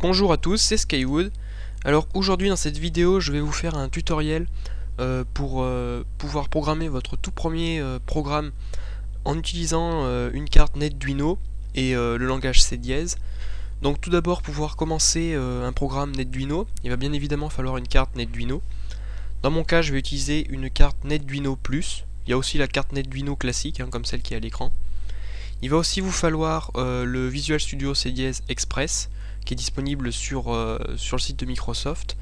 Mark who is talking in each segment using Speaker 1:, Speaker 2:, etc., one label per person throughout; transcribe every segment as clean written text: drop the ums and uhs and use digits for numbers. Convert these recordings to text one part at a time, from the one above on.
Speaker 1: Bonjour à tous, c'est Skywood. Alors aujourd'hui dans cette vidéo je vais vous faire un tutoriel pour pouvoir programmer votre tout premier programme en utilisant une carte NetDuino et le langage C dièse. Donc tout d'abord pour pouvoir commencer un programme NetDuino, il va bien évidemment falloir une carte NetDuino. Dans mon cas je vais utiliser une carte NetDuino Plus. Il y a aussi la carte NetDuino classique comme celle qui est à l'écran. Il va aussi vous falloir le Visual Studio C dièse Express qui est disponible sur le site de Microsoft.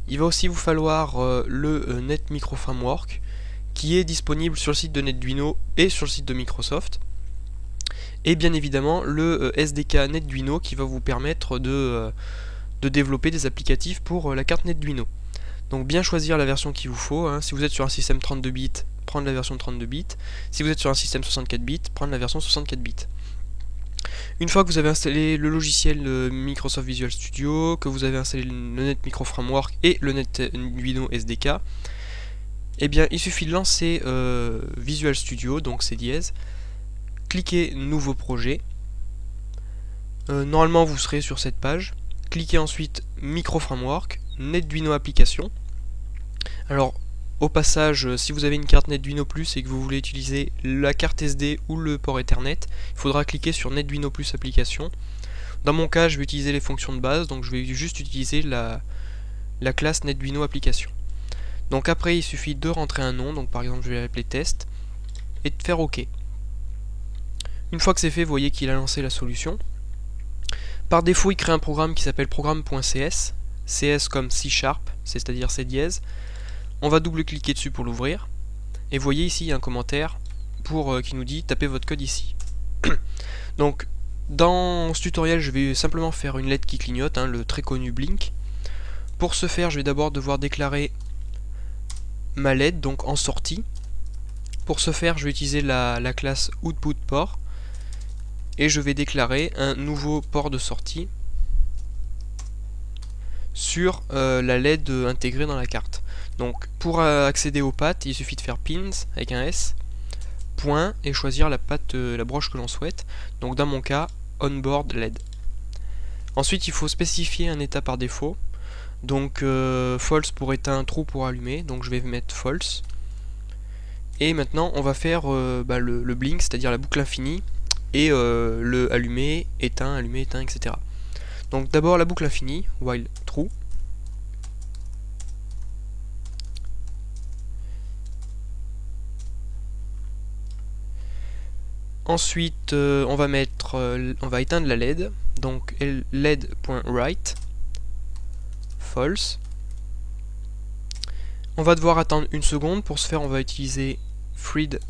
Speaker 1: Il va aussi vous falloir le Net Micro Framework qui est disponible sur le site de NetDuino et sur le site de Microsoft. Et bien évidemment le SDK NetDuino qui va vous permettre de développer des applicatifs pour la carte NetDuino. Donc bien choisir la version qu'il vous faut. Si vous êtes sur un système 32 bits, prendre la version 32 bits. Si vous êtes sur un système 64 bits, prendre la version 64 bits. Une fois que vous avez installé le logiciel Microsoft Visual Studio, que vous avez installé le Net Micro Framework et le NetDuino SDK, eh bien il suffit de lancer Visual Studio, donc C dièse, cliquez Nouveau projet. Normalement vous serez sur cette page. Cliquez ensuite Micro Framework, NetDuino Application. Alors au passage, si vous avez une carte NetDuino Plus et que vous voulez utiliser la carte SD ou le port Ethernet, il faudra cliquer sur NetDuino Plus Application. Dans mon cas, je vais utiliser les fonctions de base, donc je vais juste utiliser la classe NetDuino Application. Donc après, il suffit de rentrer un nom, donc par exemple je vais l'appeler test, et de faire OK. Une fois que c'est fait, vous voyez qu'il a lancé la solution. Par défaut, il crée un programme qui s'appelle programme.cs, CS comme C#, c'est-à-dire C dièse. On va double-cliquer dessus pour l'ouvrir. Et vous voyez ici, il y a un commentaire qui nous dit tapez votre code ici. Donc, dans ce tutoriel, je vais simplement faire une LED qui clignote, le très connu Blink. Pour ce faire, je vais d'abord devoir déclarer ma LED, donc en sortie. Pour ce faire, je vais utiliser la classe OutputPort. Et je vais déclarer un nouveau port de sortie sur la LED intégrée dans la carte. Donc pour accéder aux pattes, il suffit de faire pins avec un S, point, et choisir la patte, la broche que l'on souhaite. Donc dans mon cas, onboard LED. Ensuite il faut spécifier un état par défaut. Donc false pour éteindre, true pour allumer. Donc je vais mettre false. Et maintenant on va faire le blink, c'est-à-dire la boucle infinie, et le allumer, éteint, etc. Donc d'abord la boucle infinie, while true. Ensuite, on va éteindre la LED, donc LED.write false. On va devoir attendre une seconde. Pour ce faire, on va utiliser freed.sleep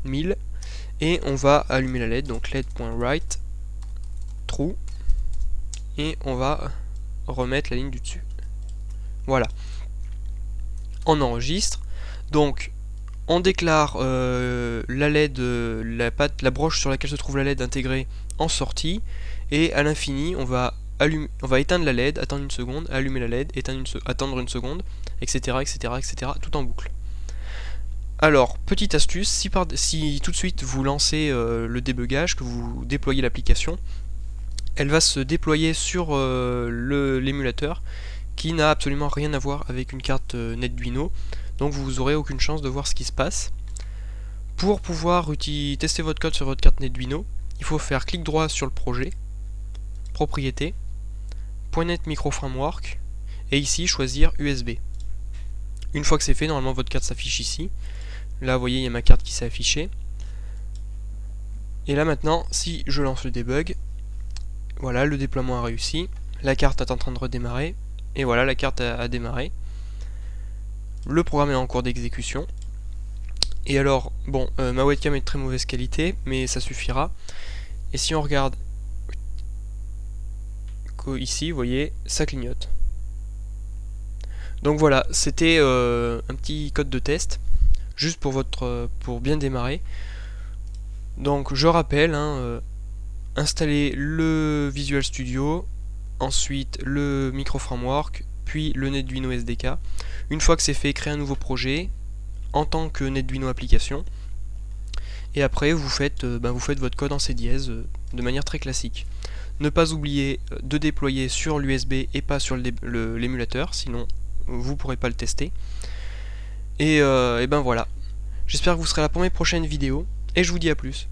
Speaker 1: 1000 et on va allumer la LED, donc LED.write true, et on va remettre la ligne du dessus. Voilà. On enregistre. Donc on déclare la LED, la broche sur laquelle se trouve la LED intégrée en sortie, et à l'infini on va éteindre la LED, attendre une seconde, allumer la LED, attendre une seconde, etc., tout en boucle. Alors, petite astuce, si tout de suite vous lancez le débugage, que vous déployez l'application, elle va se déployer sur l'émulateur, qui n'a absolument rien à voir avec une carte NetDuino. Donc vous n'aurez aucune chance de voir ce qui se passe. Pour pouvoir tester votre code sur votre carte NetDuino, il faut faire clic droit sur le projet, propriété, .NET Micro Framework, et ici choisir USB. Une fois que c'est fait, normalement votre carte s'affiche ici. Là vous voyez il y a ma carte qui s'est affichée. Et là maintenant, si je lance le debug, voilà, le déploiement a réussi, la carte est en train de redémarrer, et voilà, la carte a démarré. Le programme est en cours d'exécution. Et alors, bon, ma webcam est de très mauvaise qualité, mais ça suffira. Et si on regarde ici, vous voyez, ça clignote. Donc voilà, c'était un petit code de test, juste pour bien démarrer. Donc je rappelle, installer le Visual Studio, ensuite le Micro Framework, puis le NetDuino SDK. Une fois que c'est fait, créer un nouveau projet en tant que NetDuino application. et après vous faites votre code en C dièse de manière très classique. Ne pas oublier de déployer sur l'USB et pas sur l'émulateur, sinon vous ne pourrez pas le tester. Et ben voilà. J'espère que vous serez là pour mes prochaines vidéos, et je vous dis à plus.